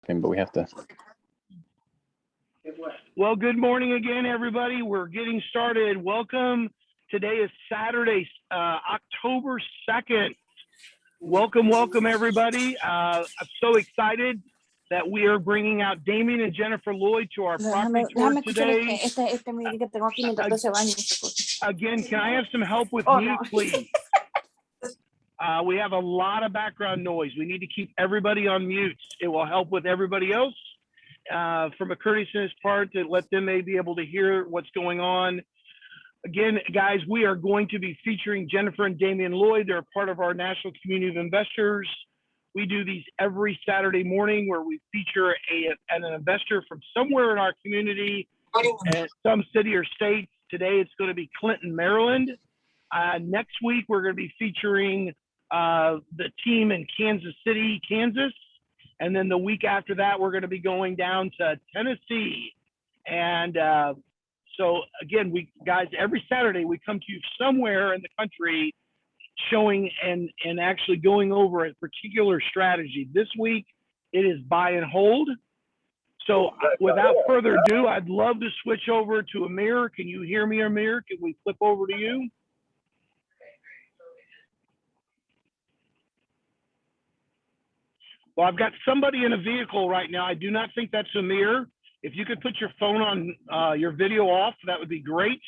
working, but we have to. Well, good morning again, everybody. We're getting started. Welcome. Today is Saturday, October 2nd. Welcome, everybody. I'm so excited that we are bringing out Dameon and Jennifer Lloyd to our property tour today. Again, can I have some help with mute, please? We have a lot of background noise. We need to keep everybody on mute. It will help with everybody else. From a courteousness part, to let them be able to hear what's going on. Again, guys, we are going to be featuring Jennifer and Dameon Lloyd. They're part of our National Community of Investors. We do these every Saturday morning where we feature an investor from somewhere in our community, some city or state. Today, it's going to be Clinton, Maryland. Next week, we're going to be featuring the team in Kansas City, Kansas. And then the week after that, we're going to be going down to Tennessee. And so again, guys, every Saturday we come to you somewhere in the country showing and actually going over a particular strategy. This week, it is buy and hold. So without further ado, I'd love to switch over to Amir. Can you hear me, Amir? Can we flip over to you? Well, I've got somebody in a vehicle right now. I do not think that's Amir. If you could put your phone on your video off, that would be great.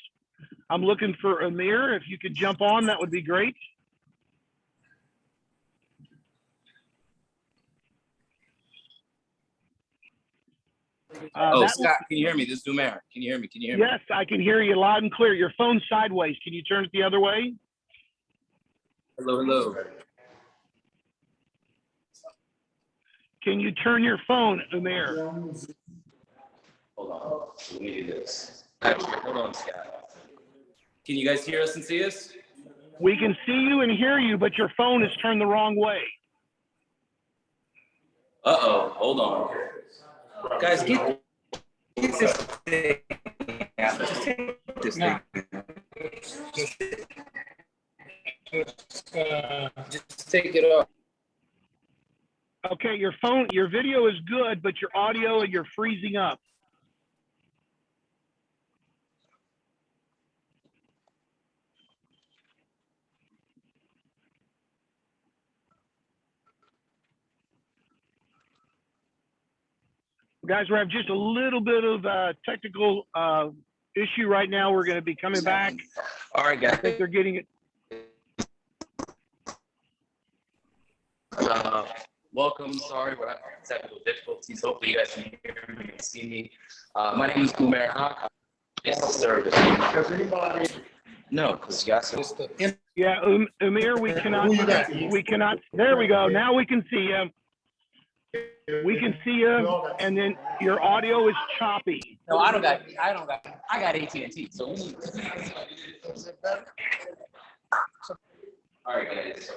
I'm looking for Amir. If you could jump on, that would be great. Scott, can you hear me? This is Umar. Can you hear me? Can you hear me? Yes, I can hear you loud and clear. Your phone's sideways. Can you turn it the other way? Hello. Can you turn your phone, Umar? Hold on. Let me do this. Actually, hold on, Scott. Can you guys hear us and see us? We can see you and hear you, but your phone is turned the wrong way. Uh-oh. Hold on. Guys, get this thing out. Just take this thing. Just take it off. Okay, your video is good, but your audio, you're freezing up. Guys, we have just a little bit of technical issue right now. We're going to be coming back. All right, guys. I think they're getting it. Welcome. Sorry, we're having technical difficulties. Hopefully, you guys can hear me and see me. My name is Umar. It's a service. No, because you guys. Yeah, Umir, we cannot. There we go. Now we can see you. We can see you, and then your audio is choppy. No, I got AT&T. So all right, guys.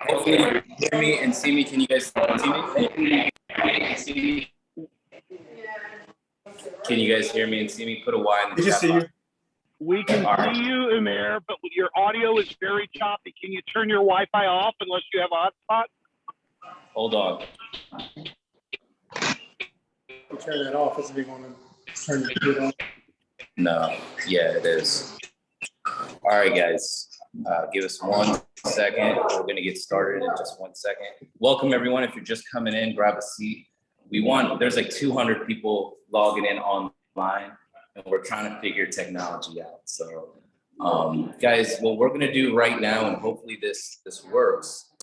Hopefully you hear me and see me. Can you guys see me? Can you guys hear me and see me? Put a Y in the chat. We can see you, Umir, but your audio is very choppy. Can you turn your Wi-Fi off unless you have a hotspot? Hold on. Turn that off. It's going to turn it on. No. Yeah, it is. All right, guys. Give us 1 second. We're going to get started in just 1 second. Welcome, everyone. If you're just coming in, grab a seat. There's like 200 people logging in online, and we're trying to figure technology out. So, guys, what we're going to do right now, and hopefully this works,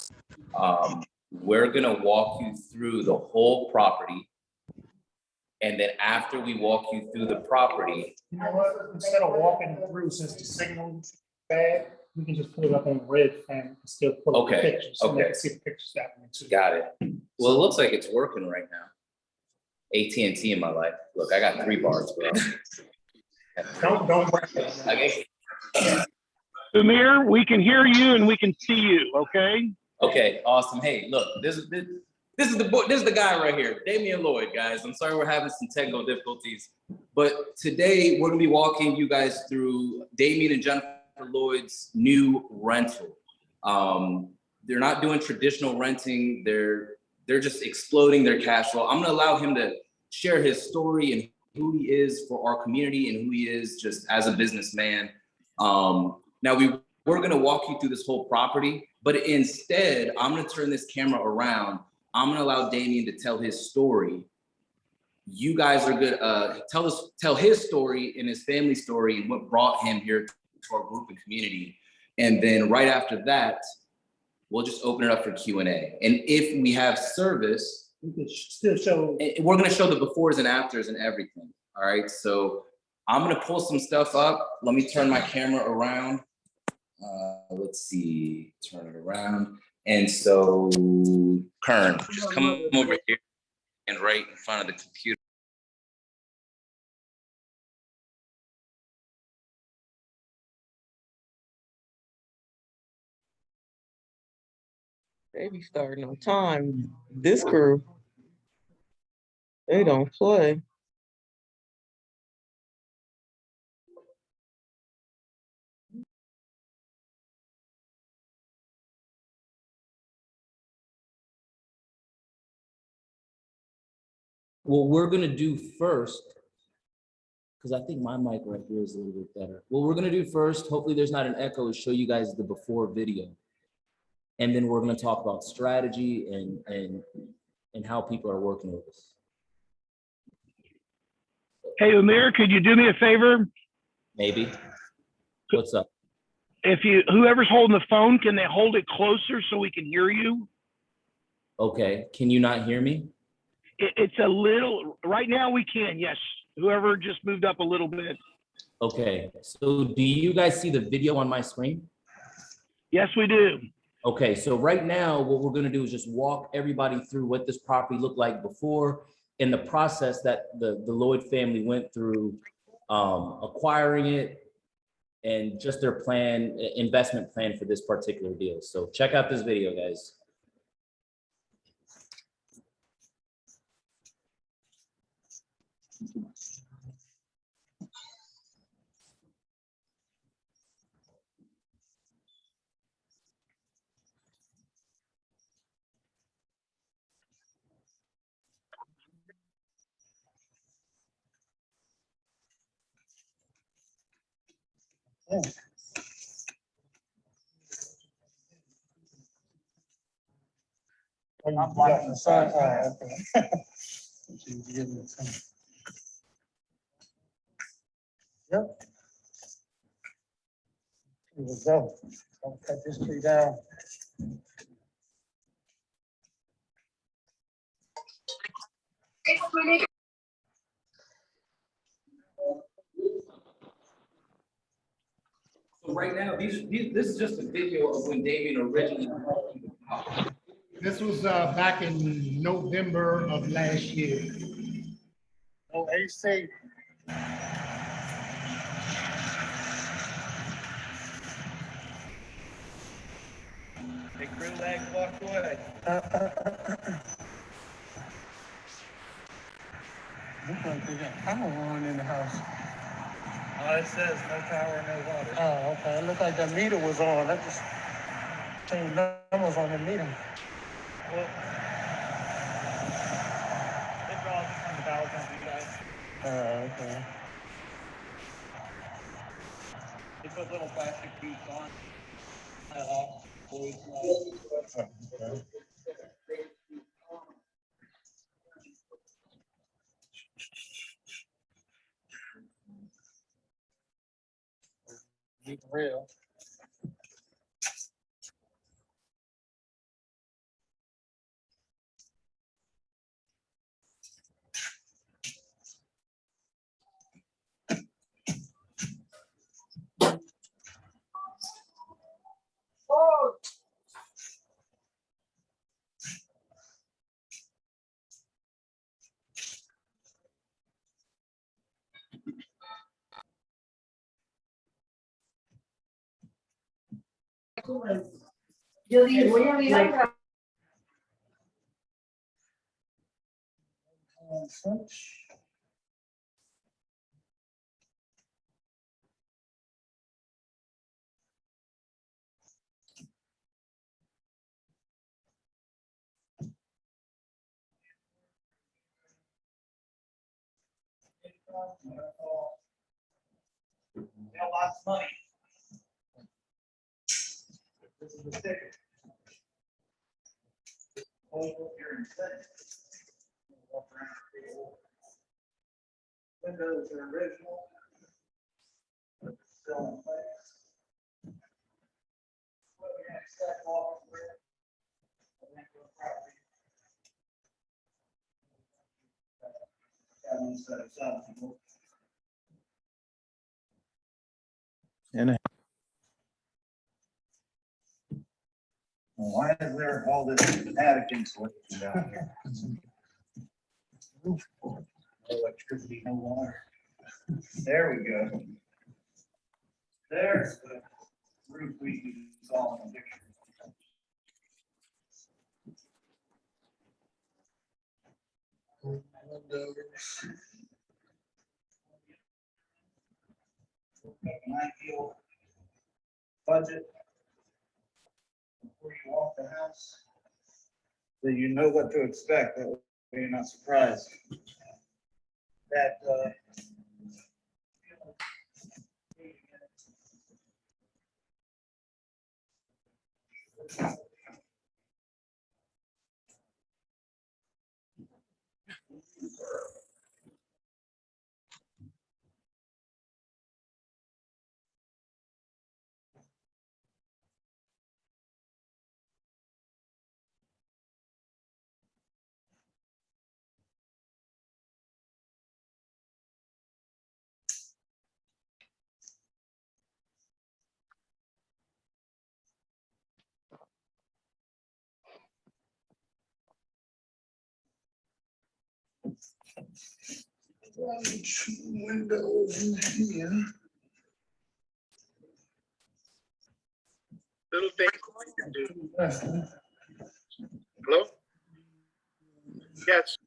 we're going to walk you through the whole property. And then after we walk you through the property. You know what? Instead of walking through, since the signal's bad, we can just pull it up on red and still pull up the pictures. So we can see the pictures happening too. Got it. Well, it looks like it's working right now. AT&T in my life. Look, I got 3 bars, bro. Don't break it. Okay. Umir, we can hear you and we can see you. Okay. Okay. Awesome. Hey, look, this is the guy right here, Dameon Lloyd, guys. I'm sorry we're having some technical difficulties, but today we're gonna be walking you guys through Dameon and Jennifer Lloyd's new rental. They're not doing traditional renting. they're just exploding their cash flow. I'm gonna allow him to share his story and who he is for our community and who he is just as a businessman. Now we're gonna walk you through this whole property, but instead, I'm gonna turn this camera around. I'm gonna allow Dameon to tell his story. You guys are good. Tell his story and his family story and what brought him here to our group and community. And then right after that, we'll just open it up for Q&A. And if we have service, We could still show. we're gonna show the befores and afters and everything. All right, so I'm gonna pull some stuff up. Let me turn my camera around. Let's see, turn it around. And so, Kern, just come over here and right in front of the computer. They be starting on time. This crew, they don't play. What we're gonna do first, because I think my mic right here is a little bit better. What we're gonna do first, hopefully there's not an echo, is show you guys the before video. And then we're gonna talk about strategy and how people are working with us. Hey, Amir, could you do me a favor? Maybe. What's up? Whoever's holding the phone, can they hold it closer so we can hear you? Okay, can you not hear me? It's a little, right now we can, yes. Whoever just moved up a little bit. Okay, so do you guys see the video on my screen? Yes, we do. Okay, so right now, what we're gonna do is just walk everybody through what this property looked like before and the process that the Lloyd family went through acquiring it and just their plan, investment plan for this particular deal. So check out this video, guys. I'm blocking the sun. Okay. Yep. Here we go. I'll cut this tree down. So right now, this is just a video of when Dameon originally. This was back in November of last year. Oh, AC. Big crew legs walked away. Looks like they got power on in the house. All it says, no power, no water. Oh, okay. It looked like the meter was on. That just changed numbers on the meter. Well, it draws it from the power company guys. Okay. They put little plastic tubes on. Okay. Be real. Yo dije, voy a mirar. Got lots of money. This is the sticker. Hold up your incentive. Walk around. Windows are original. Still in place. What we have set off with. Why is there all this attic insulation down here? No electricity, no water. There we go. There's the roof we saw in the picture. Make an ideal budget before you walk the house, so you know what to expect, that way you're not surprised. That, windows in here. Little Bitcoin can do. Hello? Yes.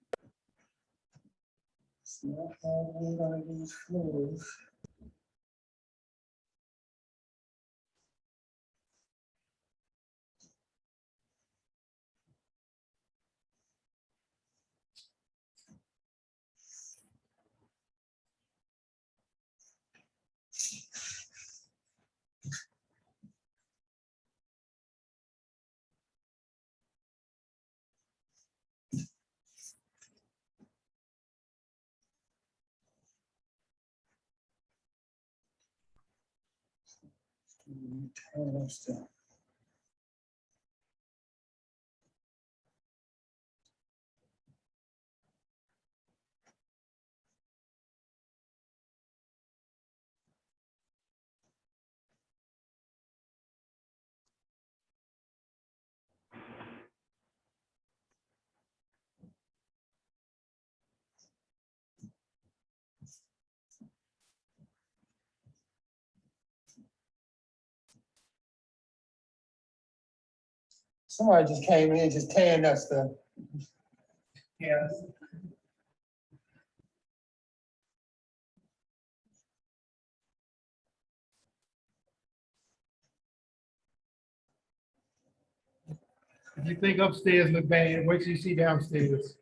Somebody just came in, just tearing us the. Yeah. If you think upstairs look bad, wait till you see downstairs.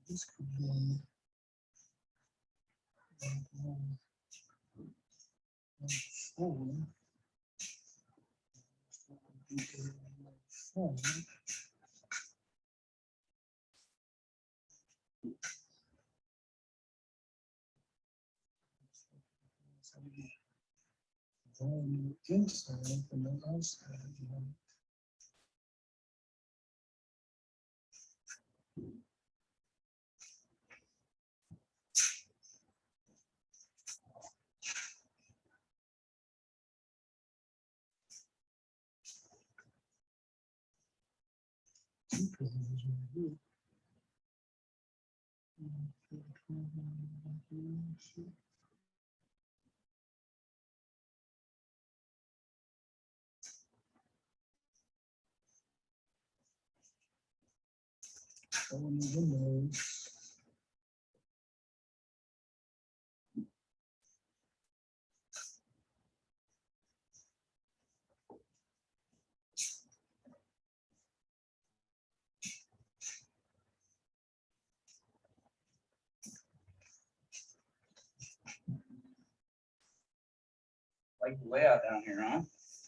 This could be. Like the layout down here, huh?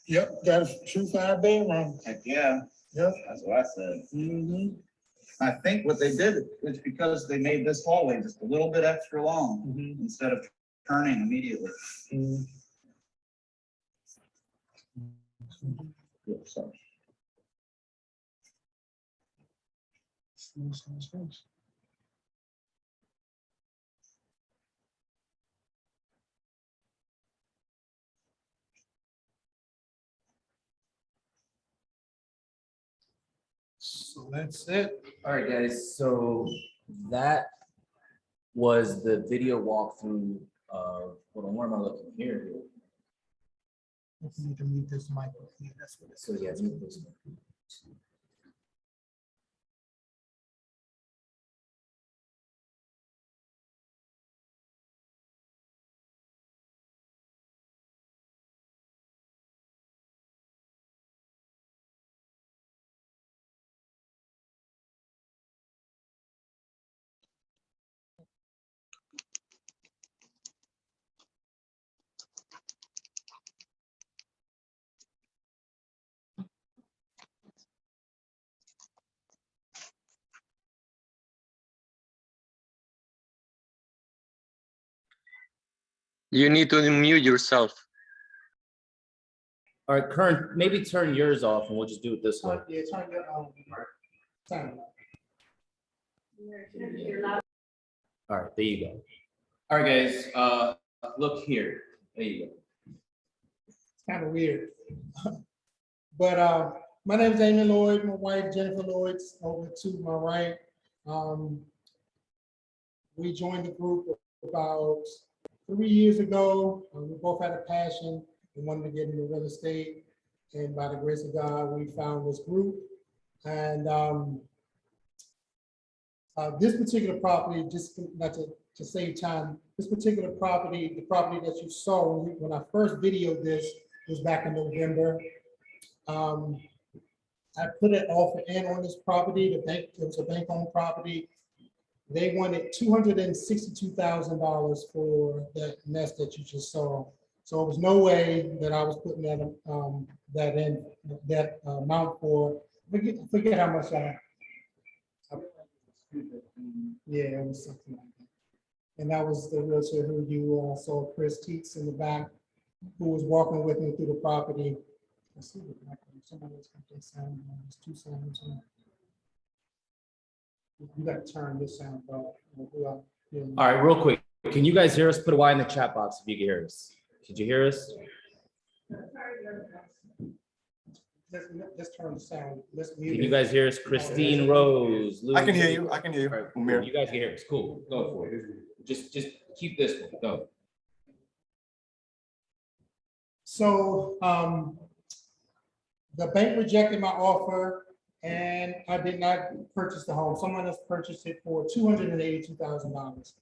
Yep, got a true 5-bedroom. Heck, yeah, Yep. that's what I said. Mm-hmm. I think what they did is because they made this hallway just a little bit extra long Mm-hmm. instead of turning immediately. Yeah, sorry. So that's it. All right, guys, so that was the video walkthrough of, hold on, where am I looking here? You need to mute this microphone. That's what it So yeah, mute this one. You need to mute yourself. All right, Kern, maybe turn yours off and we'll just do it this way. Yeah, turn your sound. All right, there you go. All right, guys, look here. There you go. It's kind of weird. But my name is Dameon Lloyd. My wife Jennifer Lloyd's over to my right. We joined the group about 3 years ago. We both had a passion and wanted to get into real estate. And by the grace of God, we found this group. And this particular property, just not to save time, this particular property, the property that you saw when I first videoed this was back in November. I put an offer in on this property. The bank, it was a bank-owned property. They wanted $262,000 for that nest that you just saw. So there was no way that I was putting that amount for. Forget how much yeah, it was something like that. And that was the realtor who you saw, Chris Teets in the back, who was walking with me through the property. Let's see what somebody else got that sound on. There's two sounds on. You got to turn this sound off. All right, real quick. Can you guys hear us? Put a Y in the chat box if you can hear us. Did you hear us? Let's turn the sound. Let's mute Can you it. guys hear us? Christine Rose. I can hear you. I can hear All right, you. cool. You guys can hear us. Cool. Go for it. Just keep this one. Go. So the bank rejected my offer and I did not purchase the home. Someone else purchased it for $282,000.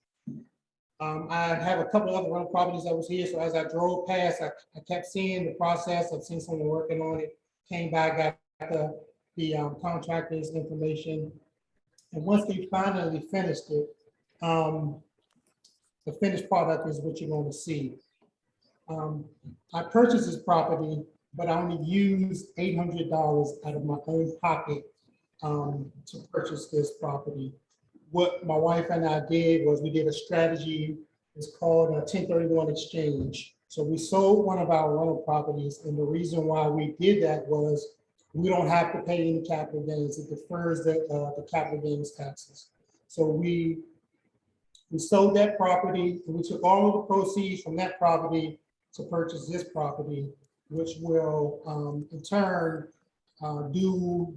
I have a couple other rental properties that was here. So as I drove past, I kept seeing the process. I've seen someone working on it, came back, got the contractor's information. And once they finally finished it, the finished product is what you're going to see. I purchased this property, but I only used $800 out of my own pocket to purchase this property. What my wife and I did was we did a strategy. It's called a 1031 exchange. So we sold one of our rental properties, and the reason why we did that was we don't have to pay any capital gains. It defers the capital gains taxes. So we sold that property, and we took all of the proceeds from that property to purchase this property, which will in turn do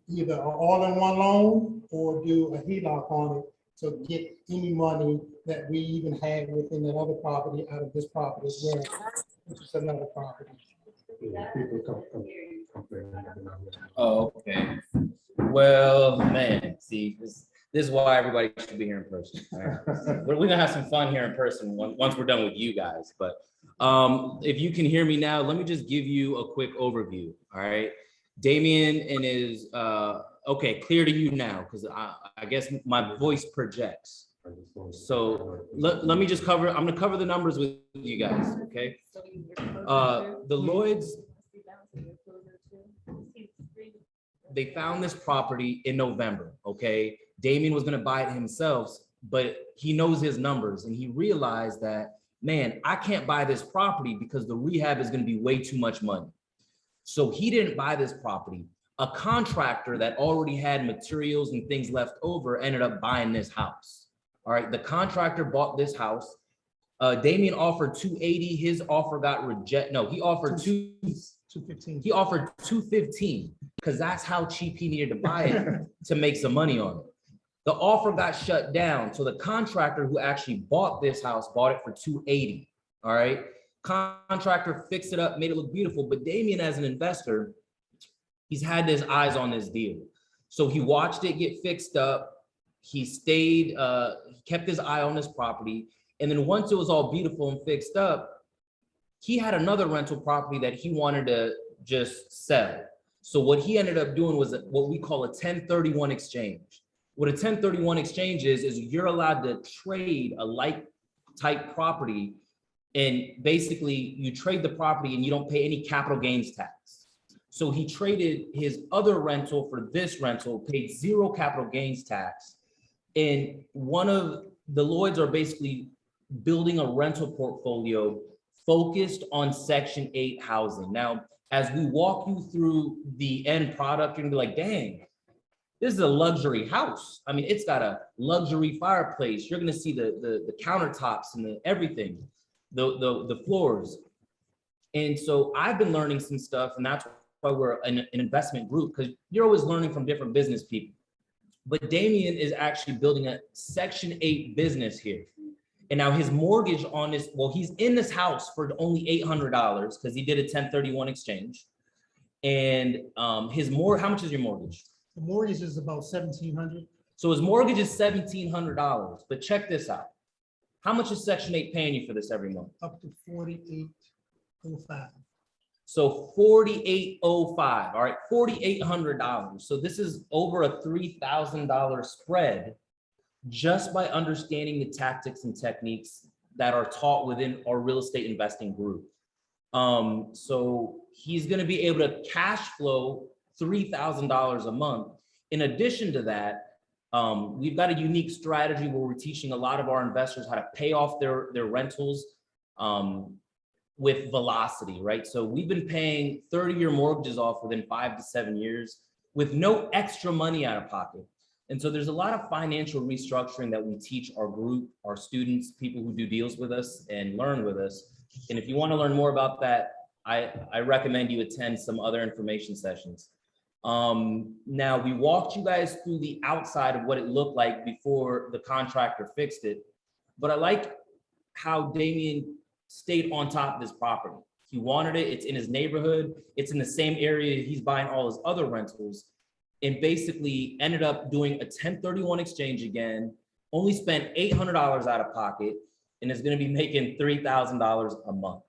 either an all-in-one loan or do a HELOC on it to get any money that we even had within that other property out of this property as well, which is another property. Oh, okay. Well, man, see, this is why everybody should be here in person. All right? We're gonna have some fun here in person once we're done with you guys. But if you can hear me now, let me just give you a quick overview. All right. Dameon and his okay, clear to you now, because I guess my voice projects. So let me just cover, I'm gonna cover the numbers with you guys, okay? The Lloyds, they found this property in November, okay? Dameon was gonna buy it himself, but he knows his numbers and he realized that, man, I can't buy this property because the rehab is gonna be way too much money. So he didn't buy this property. A contractor that already had materials and things left over ended up buying this house. All right, the contractor bought this house. Dameon offered 280. His offer got rejected. No, he offered 215. He offered 215 because that's how cheap he needed to buy it to make some money on it. The offer got shut down. So the contractor who actually bought this house bought it for 280. All right. Contractor fixed it up, made it look beautiful. But Dameon, as an investor, he's had his eyes on this deal. So he watched it get fixed up. He stayed, he kept his eye on this property. And then once it was all beautiful and fixed up, he had another rental property that he wanted to just sell. So what he ended up doing was what we call a 1031 exchange. What a 1031 exchange is you're allowed to trade a like type property, and basically you trade the property and you don't pay any capital gains tax. So he traded his other rental for this rental, paid zero capital gains tax. And one of the Lloyds are basically building a rental portfolio focused on Section 8 housing. Now, as we walk you through the end product, you're gonna be like, dang, this is a luxury house. I mean, it's got a luxury fireplace. You're gonna see the countertops and the everything, the floors. And so I've been learning some stuff, and that's why we're an investment group, because you're always learning from different business people. But Dameon is actually building a Section 8 business here. And now his mortgage on this, well, he's in this house for only $800 because he did a 1031 exchange. And how much is your mortgage? The mortgage is about $1,700. So his mortgage is $1,700, but check this out. How much is Section 8 paying you for this every month? Up to $4,805. So $4,805, all right, $4,800. So this is over a $3,000 spread just by understanding the tactics and techniques that are taught within our real estate investing group. So he's gonna be able to cash flow $3,000 a month. In addition to that, we've got a unique strategy where we're teaching a lot of our investors how to pay off their rentals with velocity, right? So we've been paying 30-year mortgages off within 5 to 7 years with no extra money out of pocket. And so there's a lot of financial restructuring that we teach our group, our students, people who do deals with us and learn with us. And if you want to learn more about that, I recommend you attend some other information sessions. Now we walked you guys through the outside of what it looked like before the contractor fixed it, but I like how Dameon stayed on top of this property. He wanted it, it's in his neighborhood, it's in the same area he's buying all his other rentals, and basically ended up doing a 1031 exchange again, only spent $800 out of pocket, and is gonna be making $3,000 a month.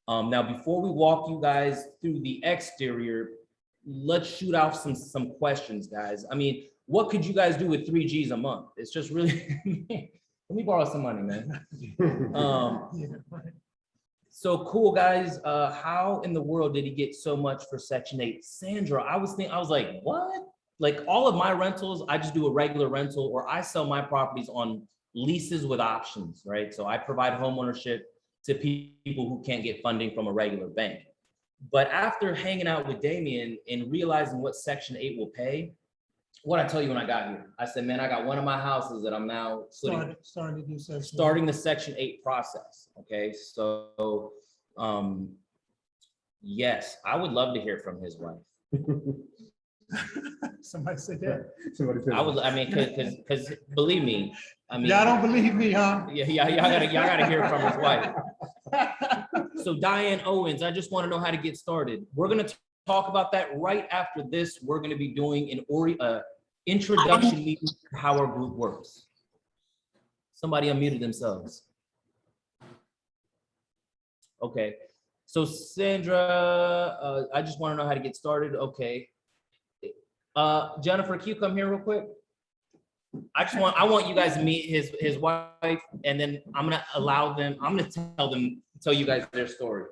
Now, before we walk you guys through the exterior, let's shoot out some questions, guys. I mean, what could you guys do with 3 G's a month? It's just really, let me borrow some money, man. So cool, guys. How in the world did he get so much for Section 8? Sandra, I was like, what? Like all of my rentals, I just do a regular rental, or I sell my properties on leases with options, right? So I provide homeownership to people who can't get funding from a regular bank. But after hanging out with Dameon and realizing what Section 8 will pay, what I tell you when I got here, I said, man, I got one of my houses that I'm now Starting the Section 8 process. Okay, so yes, I would love to hear from his wife. Somebody said that. Because believe me, Y'all don't believe me, huh? yeah, y'all gotta hear from his wife. So Diane Owens, I just want to know how to get started. We're gonna talk about that right after this. We're gonna be doing an introduction meeting to how our group works. Somebody unmuted themselves. Okay, so Sandra, I just want to know how to get started. Okay. Jennifer, can you come here real quick? I want you guys to meet his wife, and then I'm gonna tell you guys their story.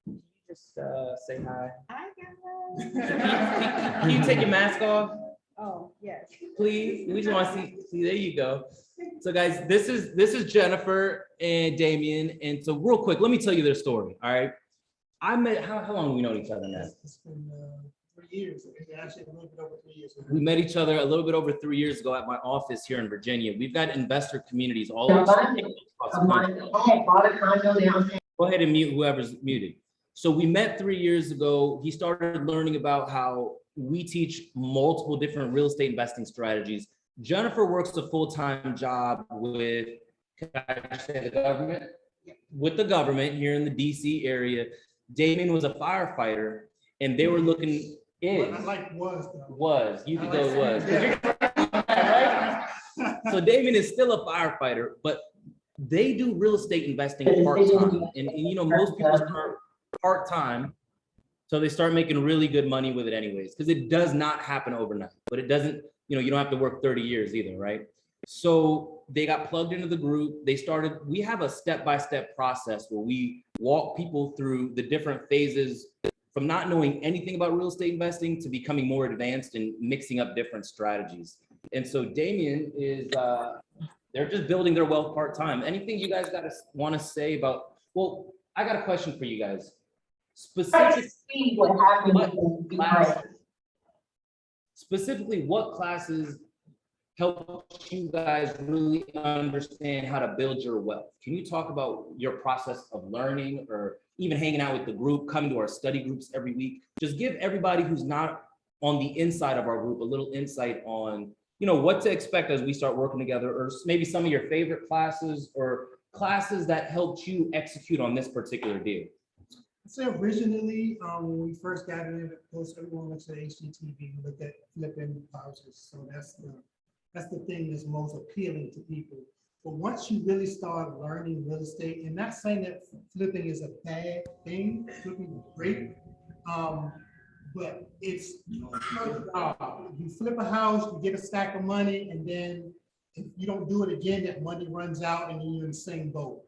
Can you just say hi? Hi, Can you take your mask off, Oh, yes. please? We just want to see. There you go. So guys, this is Jennifer and Dameon, and so real quick, let me tell you their story. All right, I met how long have we known each other now? It's been 3 years. Actually, a little bit over 3 years. We met each other a little bit over 3 years ago at my office here in Virginia. We've got investor communities all over. Go ahead and mute whoever's muted. So we met 3 years ago. He started learning about how we teach multiple different real estate investing strategies. Jennifer works a full-time job with, can I say the government? With the government here in the DC area. Dameon was a firefighter, and they were looking in. I like was though. Was, you could go was. Yeah. So Dameon is still a firefighter, but they do real estate investing part-time. And you know, most people start part-time, so they start making really good money with it anyways, because it does not happen overnight, but it doesn't, you know, you don't have to work 30 years either, right? So they got plugged into the group. We have a step-by-step process where we walk people through the different phases from not knowing anything about real estate investing to becoming more advanced and mixing up different strategies. And so Dameon is, they're just building their wealth part-time. Anything you guys want to say about, well, I got a question for you guys. Specifically, what classes help you guys really understand how to build your wealth? Can you talk about your process of learning, or even hanging out with the group, coming to our study groups every week? Just give everybody who's not on the inside of our group a little insight on, you know, what to expect as we start working together, or maybe some of your favorite classes or classes that helped you execute on this particular deal. So originally, when we first got in, of course, everyone looks at HGTV, we looked at flipping houses. So that's the thing that's most appealing to people. But once you really start learning real estate, and not saying that flipping is a bad thing, flipping is great, but it's you flip a house, you get a stack of money, and then if you don't do it again, that money runs out, and then you're in the same boat.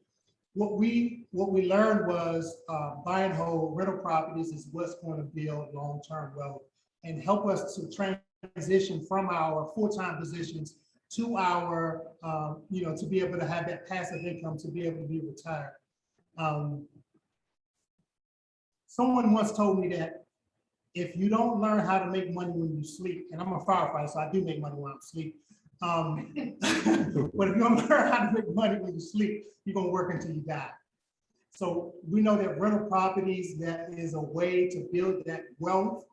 What we learned was buy and hold rental properties is what's going to build long-term wealth and help us to transition from our full-time positions to our, to be able to have that passive income, to be able to be retired. Someone once told me that if you don't learn how to make money when you sleep, and I'm a firefighter, so I do make money when I'm asleep. But if you don't learn how to make money when you sleep, you're gonna work until you die. So we know that rental properties, that is a way to build that wealth,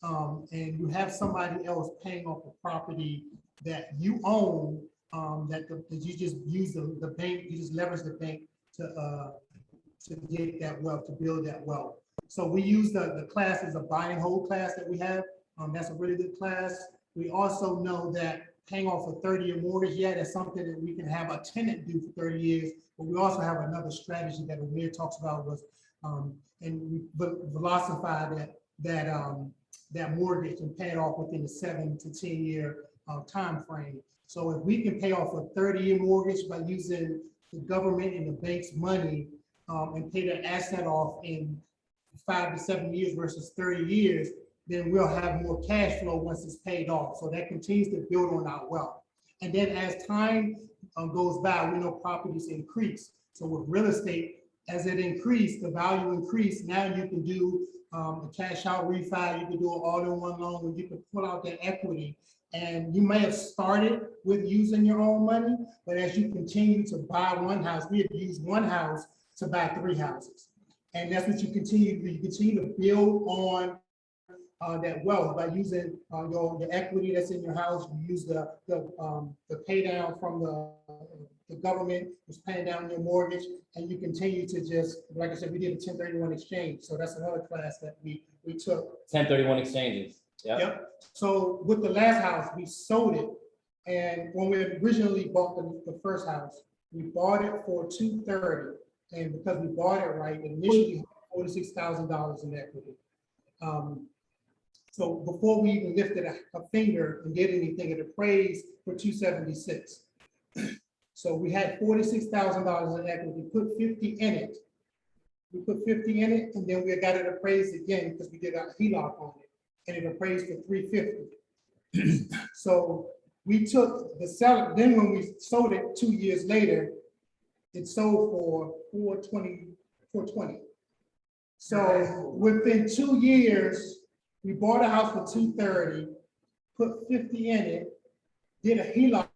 and you have somebody else paying off a property that you own, that you just use the bank, you just leverage the bank to get that wealth, to build that wealth. So we use the class as a buy and hold class that we have. That's a really good class. We also know that paying off a 30-year mortgage, that's something that we can have a tenant do for 30 years. But we also have another strategy that Amir talks about was, and we philosophize that mortgage and pay it off within a 7 to 10 year time frame. So if we can pay off a 30-year mortgage by using the government and the bank's money, and pay the asset off in 5 to 7 years versus 30 years, then we'll have more cash flow once it's paid off. So that continues to build on our wealth. And then as time goes by, we know properties increase. So with real estate, as it increased, the value increased. Now you can do a cash out refi, you can do an all-in-one loan, where you can pull out that equity. And you may have started with using your own money, but as you continue to buy one house, we have used one house to buy 3 houses. And that's what you continue to do. You continue to build on that wealth by using your equity that's in your house. You use the pay down from the government is paying down your mortgage, and you continue to just, like I said, we did a 1031 exchange. So that's another class that we took. 1031 exchanges. Yeah. Yep. So with the last house, we sold it. And when we originally bought the first house, we bought it for $230. And because we bought it right, initially $46,000 in equity. So before we even lifted a finger and did anything, it appraised for $276. So we had $46,000 in equity. We put 50 in it. We put 50 in it, and then we got it appraised again because we did a HELOC on it, and it appraised for $350. So we took the seller. Then when we sold it 2 years later, it sold for $420. So within 2 years, we bought a house for $230, put 50 in it, did a HELOC,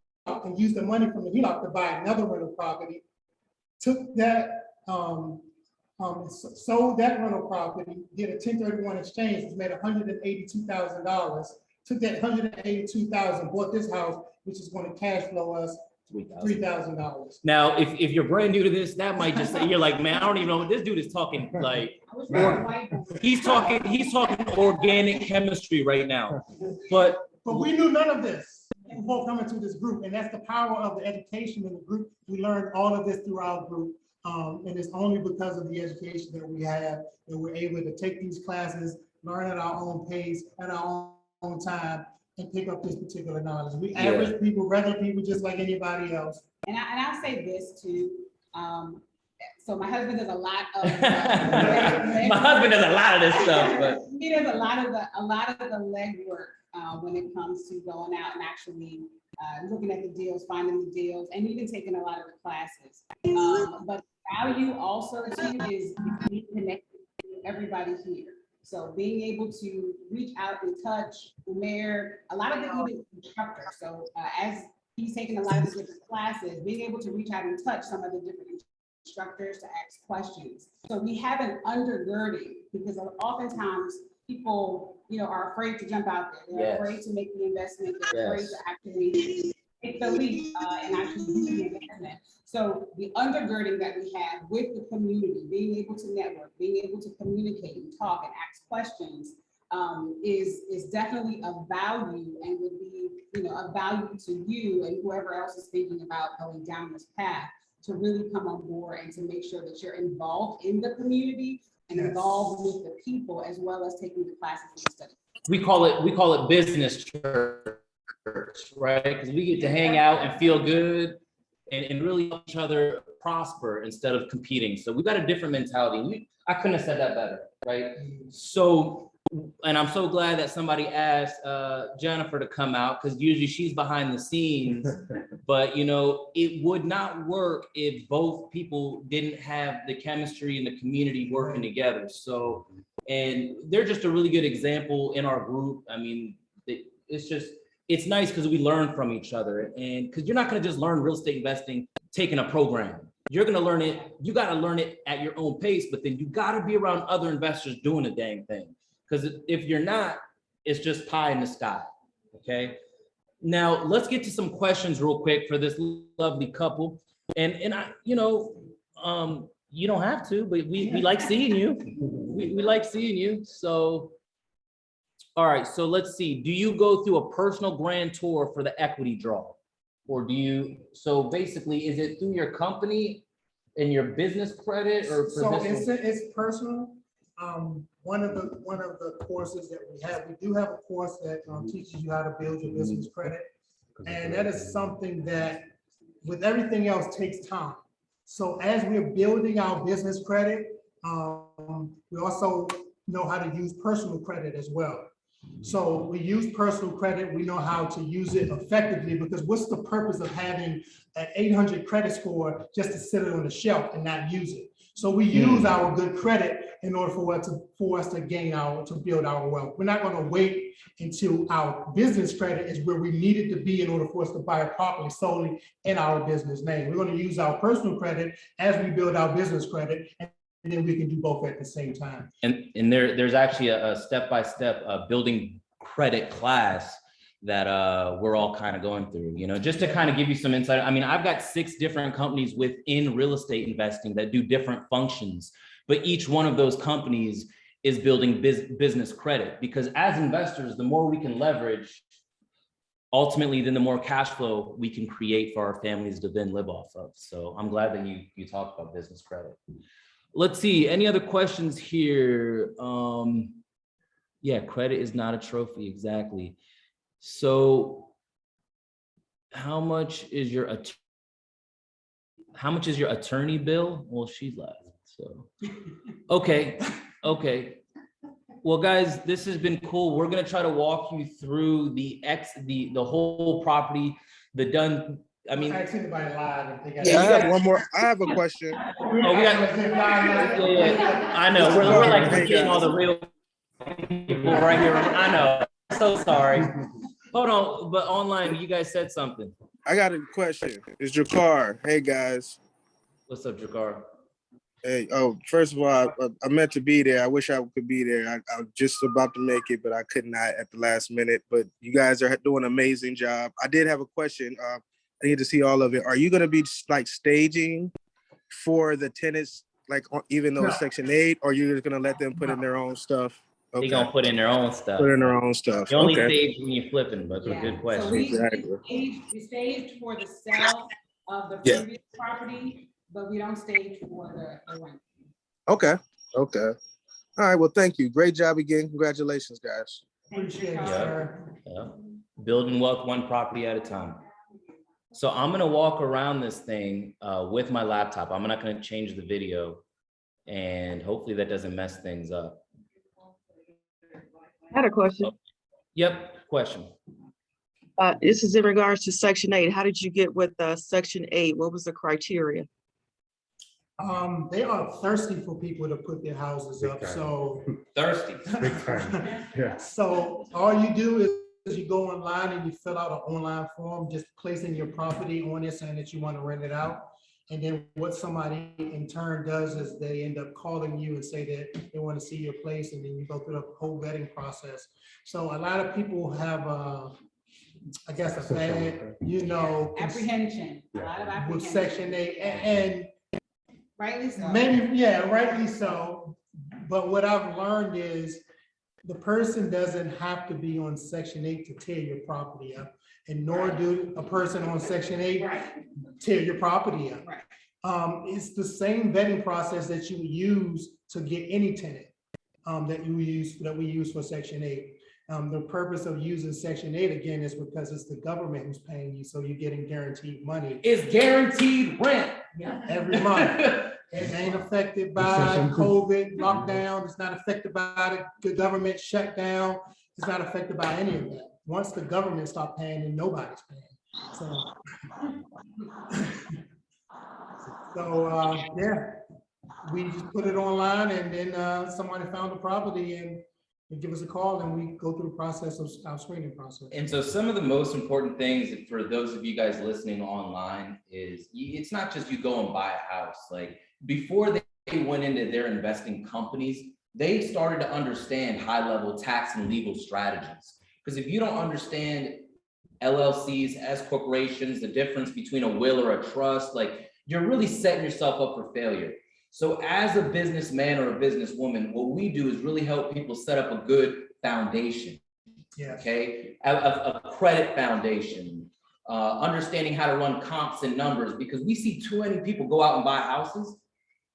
and used the money from the HELOC to buy another rental property. Took that, sold that rental property, did a 1031 exchange, which made $182,000. Took that $182,000, bought this house, which is going to cash flow us $3,000. Now, if you're brand new to this, that might just say, you're like, man, I don't even know what this dude is talking, like, he's talking organic chemistry right now. But we knew none of this before coming to this group, and that's the power of the education in the group. We learned all of this through our group, and it's only because of the education that we have that we're able to take these classes, learn at our own pace, at our own time, and pick up this particular knowledge. We average people, regular people, just like anybody else. And I'll say this too. So my husband does a lot of. my husband does a lot of this stuff, but he does a lot of the legwork when it comes to going out and actually looking at the deals, finding the deals, and even taking a lot of the classes. But value also too is being connected to everybody here. So being able to reach out and touch the mayor, a lot of the even instructors. So as he's taking a lot of the different classes, being able to reach out and touch some of the different instructors to ask questions. So we have an undergirding, because oftentimes people, are afraid to jump out there. They're afraid to make the investment. They're afraid to actually take the leap and actually do the investment. So the undergirding that we have with the community, being able to network, being able to communicate and talk and ask questions is definitely a value, and would be, a value to you and whoever else is thinking about going down this path, to really come on board and to make sure that you're involved in the community and involved with the people, as well as taking the classes and study. we call it business church, right? Because we get to hang out and feel good and really help each other prosper instead of competing. So we got a different mentality. I couldn't have said that better, right? So, and I'm so glad that somebody asked Jennifer to come out, because usually she's behind the scenes, but it would not work if both people didn't have the chemistry and the community working together. So, and they're just a really good example in our group. I mean, it's nice because we learn from each other, and because you're not going to just learn real estate investing taking a program. You're going to learn it. You got to learn it at your own pace, but then you got to be around other investors doing the dang thing. Because if you're not, it's just pie in the sky. Okay. Now let's get to some questions real quick for this lovely couple. And I, you don't have to, but we like seeing you. We like seeing you. So, all right. So let's see. Do you go through a personal grand tour for the equity draw, or do you? So basically, is it through your company and your business credit, or? So it's personal. One of the courses that we have, we do have a course that teaches you how to build your business credit. And that is something that, with everything else, takes time. So as we're building our business credit, we also know how to use personal credit as well. So we use personal credit, we know how to use it effectively, because what's the purpose of having an 800 credit score just to sit it on the shelf and not use it? So we use our good credit in order for us to build our wealth. We're not going to wait until our business credit is where we need it to be in order for us to buy a property solely in our business name. We're going to use our personal credit as we build our business credit, and then we can do both at the same time. And there's actually a step-by-step building credit class that we're all kind of going through, you know, just to kind of give you some insight. I mean, I've got 6 different companies within real estate investing that do different functions, but each one of those companies is building business credit, because as investors, the more we can leverage, ultimately, then the more cash flow we can create for our families to then live off of. So I'm glad that you talked about business credit. Let's see, any other questions here? Yeah, credit is not a trophy, exactly. So how much is your attorney bill? Well, she left, so. Okay. Well, guys, this has been cool. We're gonna try to walk you through the whole property, I mean, Ask anybody live if they got. Yeah, I you have guys- one more. I have a question. oh, we got, yeah. I know, we're like getting all the real people right here. I know, so sorry. Hold on, but online, you guys said something. I got a question. It's Jakar. Hey guys. What's up, Jakar? Hey. Oh, first of all, I meant to be there. I wish I could be there. I was just about to make it, but I could not at the last minute. But you guys are doing an amazing job. I did have a question. I need to see all of it. Are you going to be like staging for the tenants, like even though it's Section 8, or you're just going to let them put in their own stuff? They're gonna put in their own stuff. Put in their own stuff. You only Okay. stage when you're flipping, but it's a good question. So Exactly. we staged for the sale of the Yeah. previous property, but we don't stage for the rent. Okay. All right. Well, thank you. Great job again. Congratulations, guys. Appreciate it, Yeah. sir. Yeah. Building wealth one property at a time. So I'm gonna walk around this thing with my laptop. I'm not gonna change the video, and hopefully that doesn't mess things up. I had a question. Yep, question. This is in regards to Section 8. How did you get with Section 8? What was the criteria? They are thirsty for people to put their houses up, so. Thirsty. So all you do is you go online and you fill out an online form, just placing your property on it, saying that you want to rent it out. And then what somebody in turn does is they end up calling you and say that they want to see your place, and then you go through the whole vetting process. So a lot of people have, I guess, a bad, Apprehension, a lot of with apprehension. Section 8, and Rightly so. maybe, yeah, rightly so. But what I've learned is the person doesn't have to be on Section 8 to tear your property up, and nor do a person on Section 8 tear your property up. Right. It's the same vetting process that you would use to get any tenant that we use for Section 8. The purpose of using Section 8 again is because it's the government who's paying you, so you're getting guaranteed money It's guaranteed rent. every month. It ain't affected by COVID lockdown. It's not affected by the government shutdown. It's not affected by any of that. Once the government stops paying, then nobody's paying. So yeah, we just put it online, and then somebody found the property and they give us a call, and we go through the process of our screening process. And so some of the most important things for those of you guys listening online is it's not just you go and buy a house. Like before they went into their investing companies, they started to understand high-level tax and legal strategies. Because if you don't understand LLCs, S corporations, the difference between a will or a trust, like you're really setting yourself up for failure. So as a businessman or a businesswoman, what we do is really help people set up a good foundation. Yes. Okay, a credit foundation, understanding how to run comps and numbers, because we see too many people go out and buy houses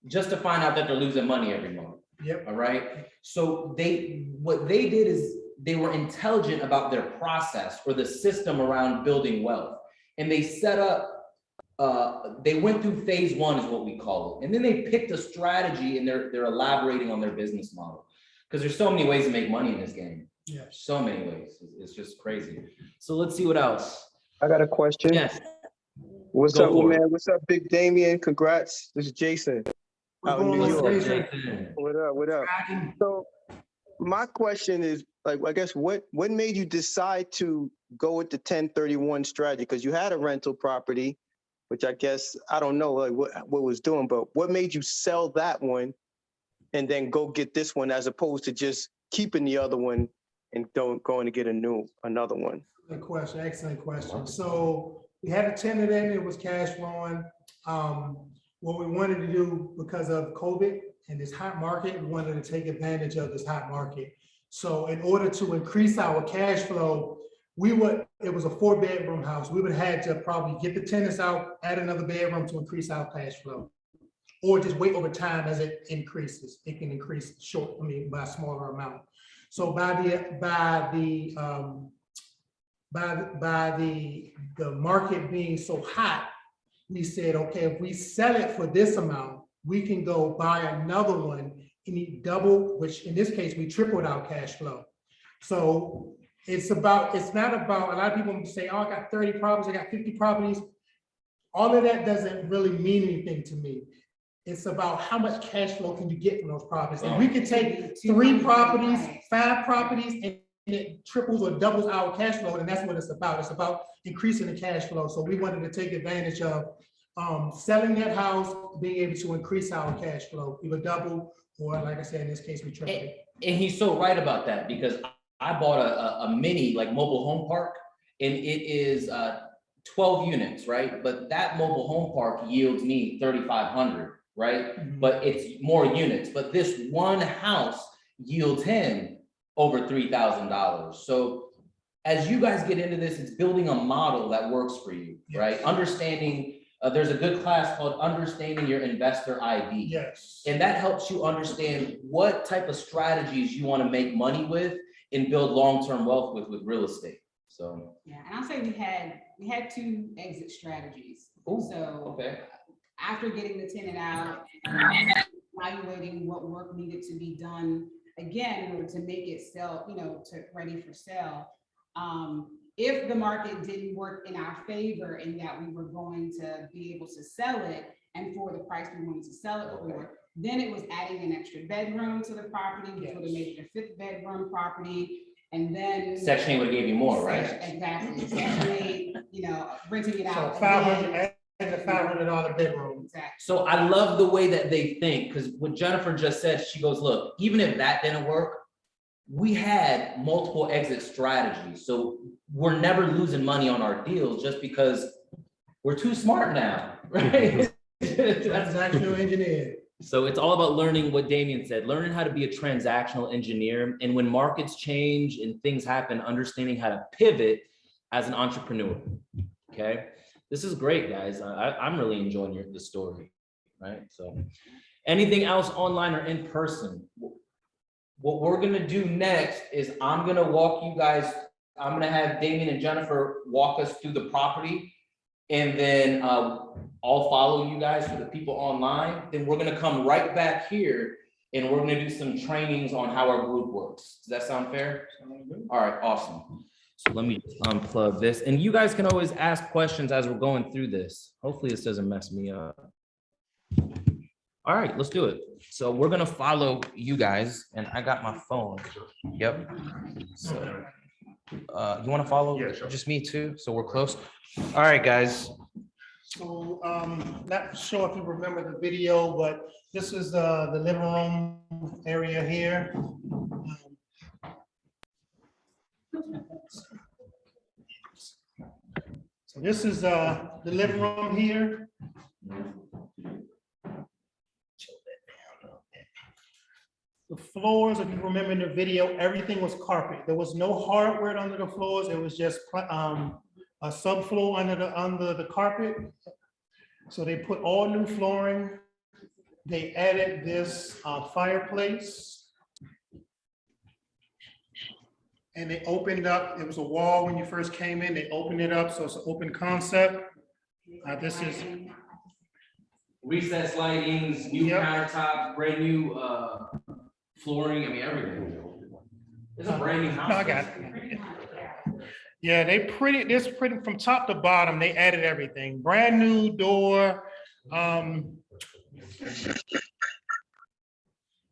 just to find out that they're losing money every month. Yep. All right. So what they did is they were intelligent about their process or the system around building wealth, and they set up they went through phase one is what we call it. And then they picked a strategy and they're elaborating on their business model. Because there's so many ways to make money in this game. Yeah. So many ways. It's just crazy. So let's see what else. I got a question. Yes. What's Go up, for it. man? What's up, Big Dameon? Congrats. This is Jason out in New What's York. going on, Jason? What up? What up? So my question is, like, I guess what made you decide to go with the 1031 strategy? Because you had a rental property, which I guess I don't know like what was doing, but what made you sell that one and then go get this one as opposed to just keeping the other one and going to get another one? Good question, excellent question. So we had a tenant in, it was cash flowing. What we wanted to do because of COVID and this hot market, we wanted to take advantage of this hot market. So in order to increase our cash flow, it was a 4-bedroom house. We would have to probably get the tenants out, add another bedroom to increase our cash flow. Or just wait over time as it increases. It can increase by a smaller amount. So by the market being so hot, we said, okay, if we sell it for this amount, we can go buy another one and double, which in this case, we tripled our cash flow. So it's not about, a lot of people say, oh, I got 30 properties, I got 50 properties. All of that doesn't really mean anything to me. It's about how much cash flow can you get from those properties. And we can take 3 properties, 5 properties, and it triples or doubles our cash flow, and that's what it's about. It's about increasing the cash flow. So we wanted to take advantage of selling that house, being able to increase our cash flow, either double or, like I said, in this case, we tripled it. And he's so right about that because I bought a mini like mobile home park and it is 12 units, right? But that mobile home park yields me 3,500, right? Mhm. But it's more units, but this one house yields him over $3,000. So as you guys get into this, it's building a model that works for you, right? Yes. Understanding, there's a good class called Understanding Your Investor ID. Yes. And that helps you understand what type of strategies you want to make money with and build long-term wealth with real estate. So. Yeah, and I'll say we had 2 exit strategies. Ooh, So okay. after getting the tenant out, evaluating what work needed to be done, again, in order to make it sell, ready for sale. If the market didn't work in our favor and that we were going to be able to sell it and for the price we wanted to sell it for, then it was adding an extra bedroom to the property, which would have made it a 5th bedroom property. And then Section 8 would have gave you more, right? Exactly. Section 8, renting it So out. 500 and the $500 bedroom. Exactly. So I love the way that they think, because what Jennifer just said, she goes, look, even if that didn't work, we had multiple exit strategies. So we're never losing money on our deals just because we're too smart now, right? Transactional engineer. So it's all about learning what Dameon said, learning how to be a transactional engineer. And when markets change and things happen, understanding how to pivot as an entrepreneur, okay? This is great, guys. I'm really enjoying the story, right? So anything else online or in person? What we're gonna do next is I'm gonna walk you guys, I'm gonna have Dameon and Jennifer walk us through the property. And then I'll follow you guys for the people online. Then we're gonna come right back here and we're gonna do some trainings on how our group works. Does that sound fair? All right, awesome. So let me unplug this. And you guys can always ask questions as we're going through this. Hopefully this doesn't mess me up. All right, let's do it. So we're gonna follow you guys and I got my phone. Yep. So you wanna follow? Yeah, sure. Just me too, so we're close. All right, guys. So, not sure if you remember the video, but this is the living room area here. So this is the living room here. The floors, if you remember in the video, everything was carpet. There was no hardware under the floors. It was just a subfloor under the carpet. So they put all new flooring. They added this fireplace. And they opened up, it was a wall when you first came in, they opened it up, so it's an open concept. This is, Recessed lightings, new Yep. countertops, brand new flooring, I mean, everything. It's a brand new house. no, I got it. Yeah, this pretty from top to bottom, they added everything. Brand new door.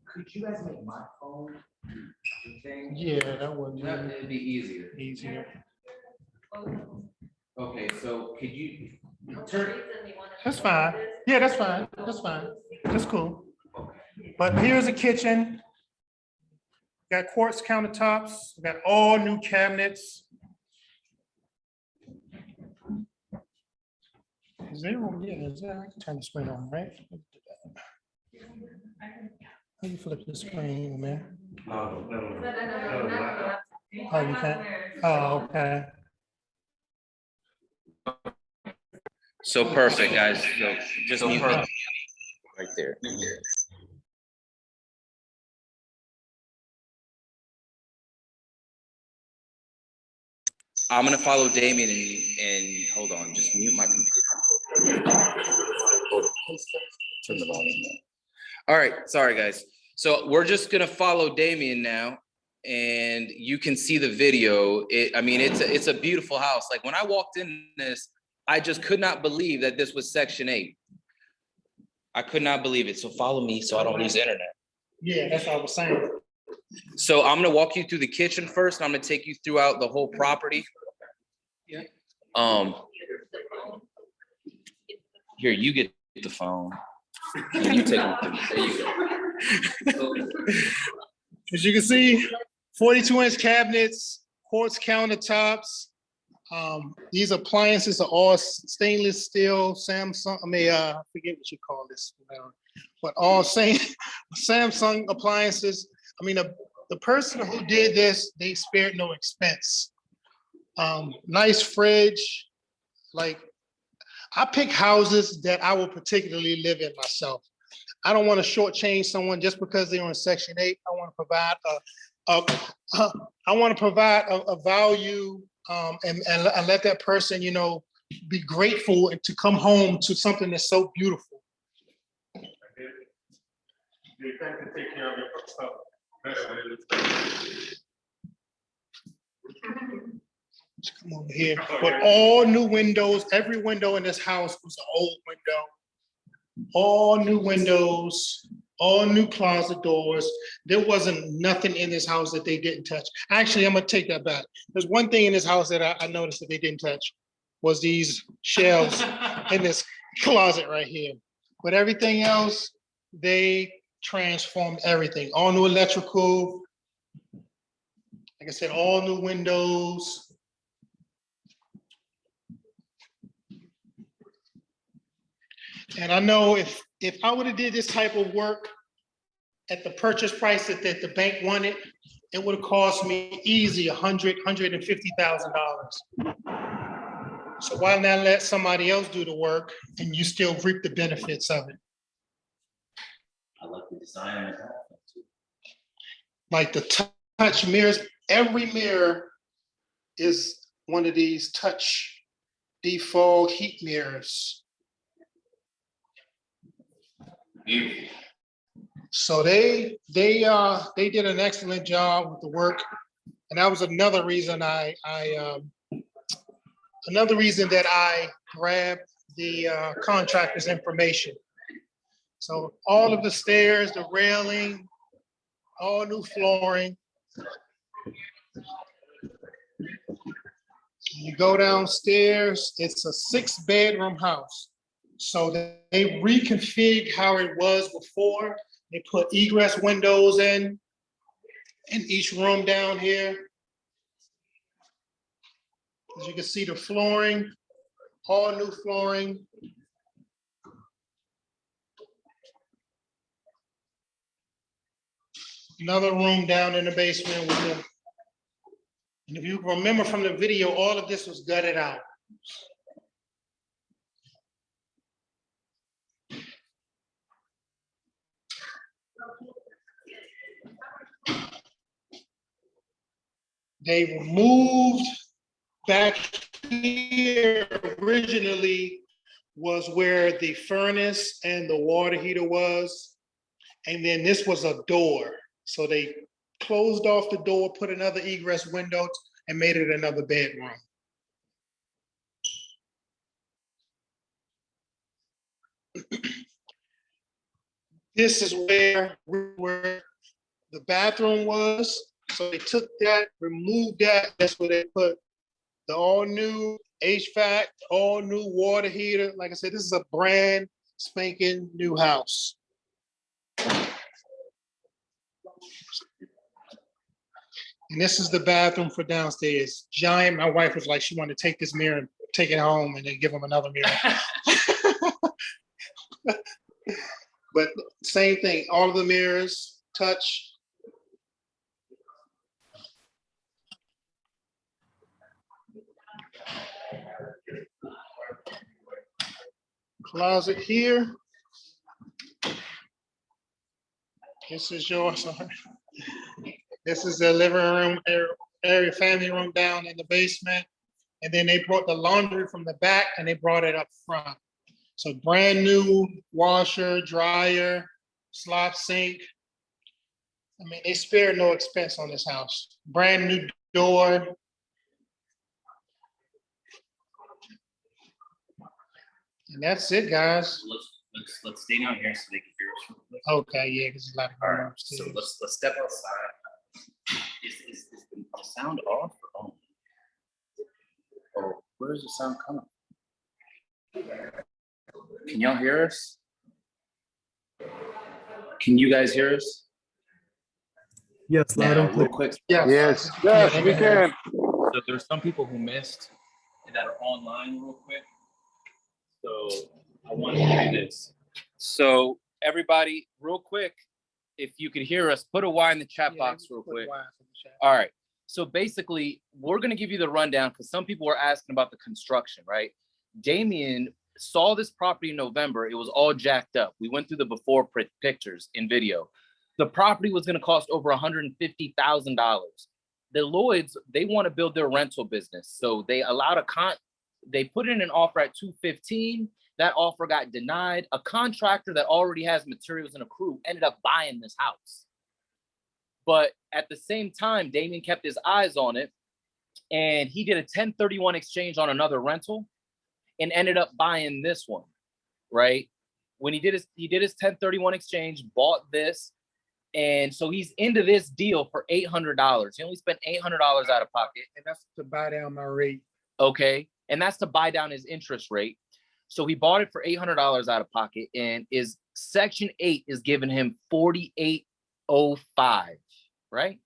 Could you guys make my phone? Yeah, that would It'd be easier. be easier. Okay, so could you turn? That's fine. Yeah, that's fine. That's fine. That's cool. But here's a kitchen. Got quartz countertops, got all new cabinets. Is there one? Yeah, is there? I can turn the screen on, right? How you flip the screen, man? No. Oh, you can't? Oh, okay. So perfect, guys. So just mute me right there. I'm gonna follow Dameon and hold on, just mute my computer. Turn the volume down. All right, sorry guys. So we're just gonna follow Dameon now, and you can see the video. I mean, it's a beautiful house. Like when I walked in this, I just could not believe that this was Section 8. I could not believe it. So follow me so I don't lose internet. Yeah, that's what I was saying. So I'm gonna walk you through the kitchen first. I'm gonna take you throughout the whole property. Yeah. Here, you get the phone. And you take them through. There you go. As you can see, 42-inch cabinets, quartz countertops. These appliances are all stainless steel, Samsung, I forget what you call this, but all Samsung appliances. I mean, the person who did this, they spared no expense. Nice fridge. Like, I pick houses that I will particularly live in myself. I don't want to shortchange someone just because they're on Section 8. I want to provide a value and let that person, be grateful and to come home to something that's so beautiful. Come over here. But all new windows, every window in this house was an old window. All new windows, all new closet doors. There wasn't nothing in this house that they didn't touch. Actually, I'm gonna take that back. There's one thing in this house that I noticed that they didn't touch was these shelves in this closet right here. But everything else, they transformed everything. All new electrical. Like I said, all new windows. And I know if I would have did this type of work at the purchase price that the bank wanted, it would have cost me easy $150,000. So why not let somebody else do the work and you still reap the benefits of it? I like the design. Like the touch mirrors, every mirror is one of these touch default heat mirrors. Beautiful. So they did an excellent job with the work, and that was another reason that I grabbed the contractor's information. So all of the stairs, the railing, all new flooring. You go downstairs, it's a 6-bedroom house. So they reconfigured how it was before. They put egress windows in each room down here. As you can see, the flooring, all new flooring. Another room down in the basement with the, and if you remember from the video, all of this was gutted out. They moved back here originally was where the furnace and the water heater was. And then this was a door. So they closed off the door, put another egress window, and made it another bedroom. This is where the bathroom was. So they took that, removed that. That's where they put the all new HVAC, all new water heater. Like I said, this is a brand spanking new house. And this is the bathroom for downstairs. Giant. My wife was like, she wanted to take this mirror and take it home and then give them another mirror. But same thing, all of the mirrors, touch. Closet here. This is yours. This is the living room area, family room down in the basement. And then they brought the laundry from the back and they brought it up front. So brand new washer, dryer, slop sink. I mean, they spared no expense on this house. Brand new door. And that's it, guys. Let's stay down here so they can hear us real quick. Okay, yeah, because it's a lot of All right, so let's step outside. Is the sound off or on? Oh, where's the sound coming? Can y'all hear us? Can you guys hear us? Yes, loud and Real clear. quick. Yes. Yes, we can. So there's some people who missed that are online real quick. So I want to do this. So everybody, real quick, if you could hear us, put a Y in the chat box real quick. All right. So basically, we're going to give you the rundown because some people were asking about the construction, right? Dameon saw this property in November. It was all jacked up. We went through the before pictures in video. The property was going to cost over $150,000. The Lloyds, they want to build their rental business. So they allowed they put in an offer at $215,000. That offer got denied. A contractor that already has materials and a crew ended up buying this house. But at the same time, Dameon kept his eyes on it and he did a 1031 exchange on another rental and ended up buying this one, right? When he did his 1031 exchange, bought this. And so he's into this deal for $800. He only spent $800 out of pocket. And that's to buy down my rate. Okay. And that's to buy down his interest rate. So he bought it for $800 out of pocket, and is Section 8 is giving him $4,805, right?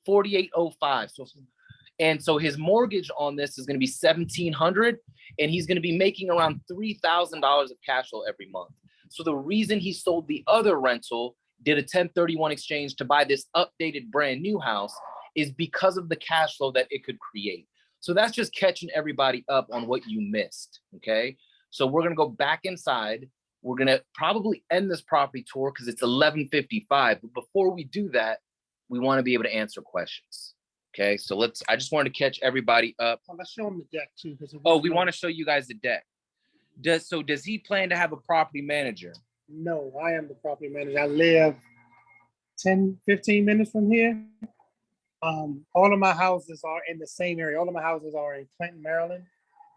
$4,805. So his mortgage on this is going to be $1,700, and he's going to be making around $3,000 of cash flow every month. So the reason he sold the other rental, did a 1031 exchange to buy this updated brand new house, is because of the cash flow that it could create. So that's just catching everybody up on what you missed, okay? So we're gonna go back inside. We're gonna probably end this property tour because it's 11:55. But before we do that, we wanna be able to answer questions, okay? So I just wanted to catch everybody up. Well, let's show them the deck too. We wanna show you guys the deck. Does he plan to have a property manager? No, I am the property manager. I live 10, 15 minutes from here. All of my houses are in the same area. All of my houses are in Clinton, Maryland.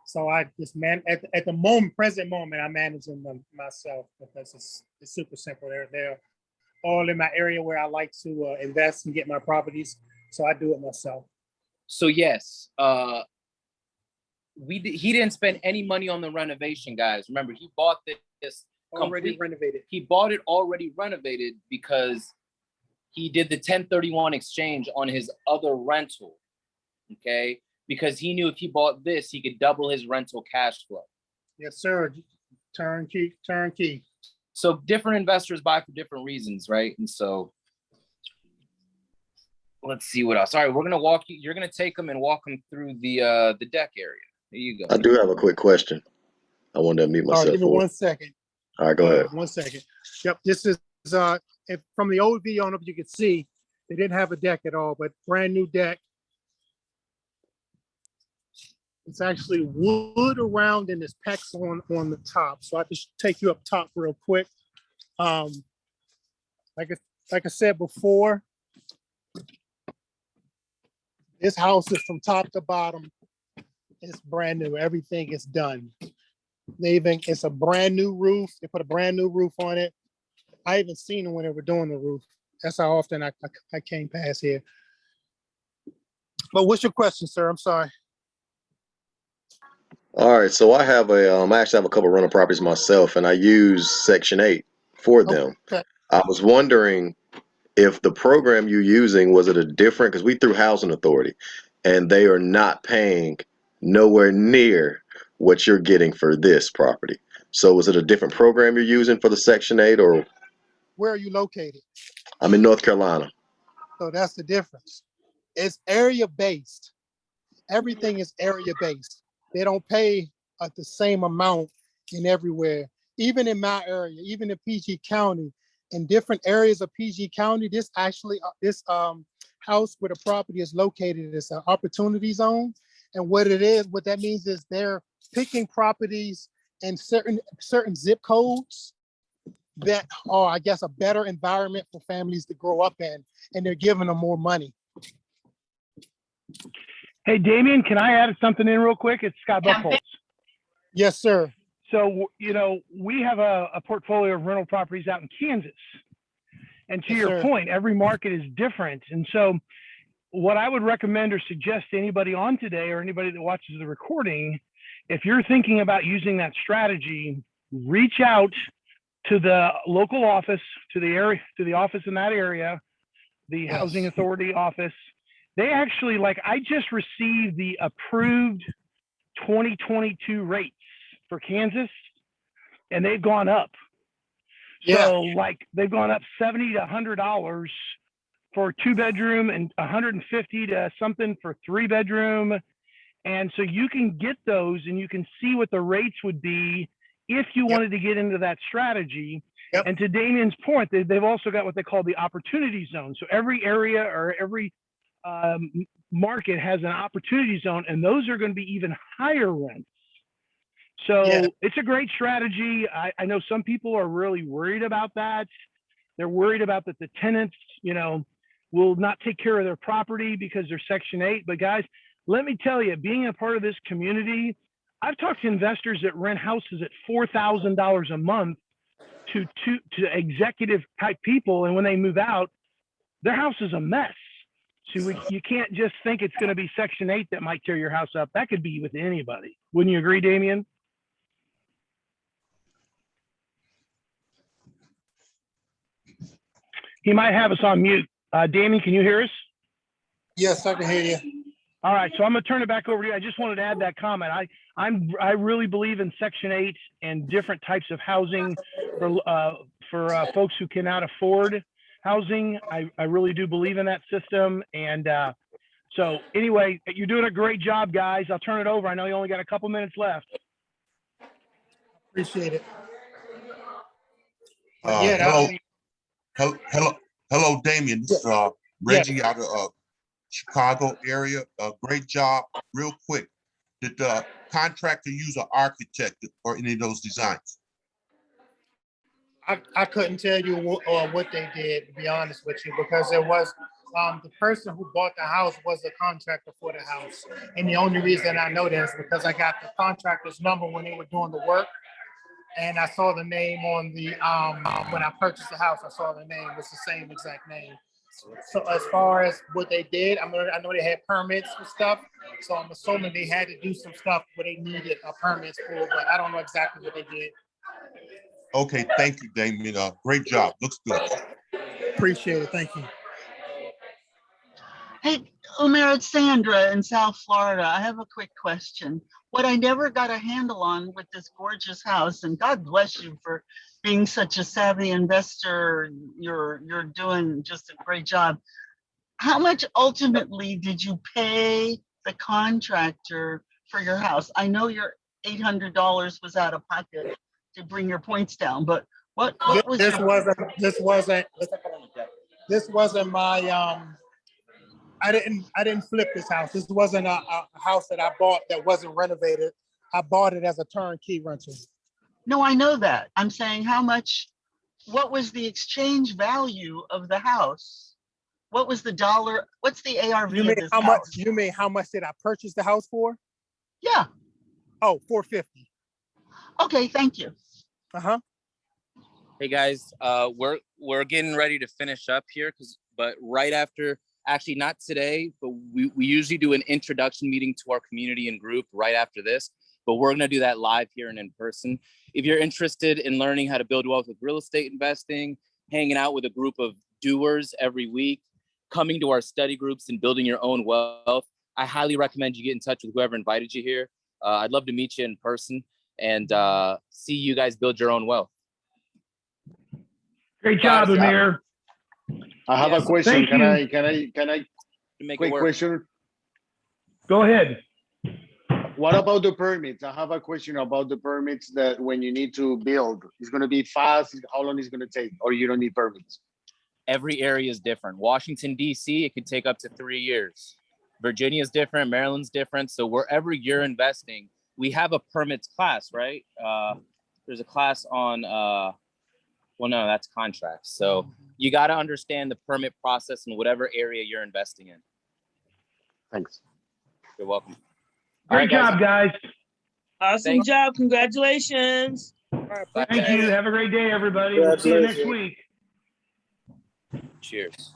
So I just at the present moment, I'm managing them myself because it's super simple. They're all in my area where I like to invest and get my properties. So I do it myself. So yes, he didn't spend any money on the renovation, guys. Remember, he bought this already renovated. He bought it already renovated because he did the 1031 exchange on his other rental, okay? Because he knew if he bought this, he could double his rental cash flow. Yes, sir. Turnkey. So different investors buy for different reasons, right? And so let's see what else. All right, we're gonna walk you. You're gonna take them and walk them through the deck area. There you go. I do have a quick question. I wanted to mute myself. Give me 1 second. All right, go ahead. 1 second. Yep, this is from the old V on up. You can see they didn't have a deck at all, but brand new deck. It's actually wood around and it's PEX on the top. So I just take you up top real quick. Like I said before, this house is from top to bottom. It's brand new. Everything is done. It's a brand new roof. They put a brand new roof on it. I even seen it when they were doing the roof. That's how often I came past here. But what's your question, sir? I'm sorry. All right, so I actually have a couple rental properties myself, and I use Section 8 for them. Okay. I was wondering if the program you're using, was it a different, because we through Housing Authority, and they are not paying nowhere near what you're getting for this property. So was it a different program you're using for the Section 8, or? Where are you located? I'm in North Carolina. So that's the difference. It's area based. Everything is area based. They don't pay the same amount in everywhere. Even in my area, even in PG County, in different areas of PG County, this house where the property is located is an opportunity zone. And what that means is they're picking properties in certain zip codes that are, I guess, a better environment for families to grow up in, and they're giving them more money. Hey, Dameon, can I add something in real quick? It's Scott Buchholz. Yes, sir. So, we have a portfolio of rental properties out in Kansas. And to your point, every market is different. And so what I would recommend or suggest to anybody on today or anybody that watches the recording, if you're thinking about using that strategy, reach out to the local office, to the office in that area, the Housing Authority office. They actually, I just received the approved 2022 rates for Kansas, and they've gone up. So they've gone up $70 to $100 for a 2-bedroom and $150 to something for 3-bedroom. And so you can get those and you can see what the rates would be if you wanted to get into that strategy. And to Damien's point, they've also got what they call the opportunity zone. So every area or every market has an opportunity zone, and those are going to be even higher rents. So it's a great strategy. I know some people are really worried about that. They're worried about that the tenants, will not take care of their property because they're Section 8. But guys, let me tell you, being a part of this community, I've talked to investors that rent houses at $4,000 a month to executive type people. And when they move out, their house is a mess. So you can't just think it's going to be Section 8 that might tear your house up. That could be with anybody. Wouldn't you agree, Dameon? He might have us on mute. Dameon, can you hear us? Yes, I can hear you. All right, so I'm going to turn it back over to you. I just wanted to add that comment. I really believe in Section 8 and different types of housing for folks who cannot afford housing. I really do believe in that system. And so anyway, you're doing a great job, guys. I'll turn it over. I know you only got a couple minutes left. Appreciate it. Hello, Dameon. This is Reggie out of Chicago area. Great job. Real quick, did the contractor use an architect for any of those designs? I couldn't tell you what they did, to be honest with you, because it was the person who bought the house was the contractor for the house. And the only reason I know that is because I got the contractor's number when they were doing the work. And I saw the name on the, when I purchased the house, I saw the name, it's the same exact name. So as far as what they did, I know they had permits and stuff. So I'm assuming they had to do some stuff where they needed permits for, but I don't know exactly what they did. Okay, thank you, Dameon. Great job. Looks good. Appreciate it. Thank you. Hey, Omer, it's Sandra in South Florida. I have a quick question. What I never got a handle on with this gorgeous house, and God bless you for being such a savvy investor. You're doing just a great job. How much ultimately did you pay the contractor for your house? I know your $800 was out of pocket to bring your points down, but what was this wasn't my I didn't flip this house. This wasn't a house that I bought that wasn't renovated. I bought it as a turnkey rental. No, I know that. I'm saying how much, what was the exchange value of the house? What was the dollar? What's the ARV You of mean this how much? house? You mean how much did I purchase the house for? Yeah. Oh, $450. Okay, thank you. Uh-huh. Hey guys, we're getting ready to finish up here but right after, actually not today, but we usually do an introduction meeting to our community and group right after this, but we're gonna do that live here and in person. If you're interested in learning how to build wealth with real estate investing, hanging out with a group of doers every week, coming to our study groups and building your own wealth, I highly recommend you get in touch with whoever invited you here. I'd love to meet you in person and see you guys build your own wealth. Great job, Amir. I have a question. Thank Can you. I quick question? Go ahead. What about the permits? I have a question about the permits that when you need to build, it's gonna be fast, how long is it gonna take, or you don't need permits? Every area is different. Washington, D.C., it could take up to 3 years. Virginia is different, Maryland's different. So wherever you're investing, we have a permits class, right? There's a class on, well, no, that's contracts. So you got to understand the permit process in whatever area you're investing in. Thanks. You're welcome. Great job, guys. Awesome job. Congratulations. Thank you. Have a great day, everybody. We'll see you next week. Cheers.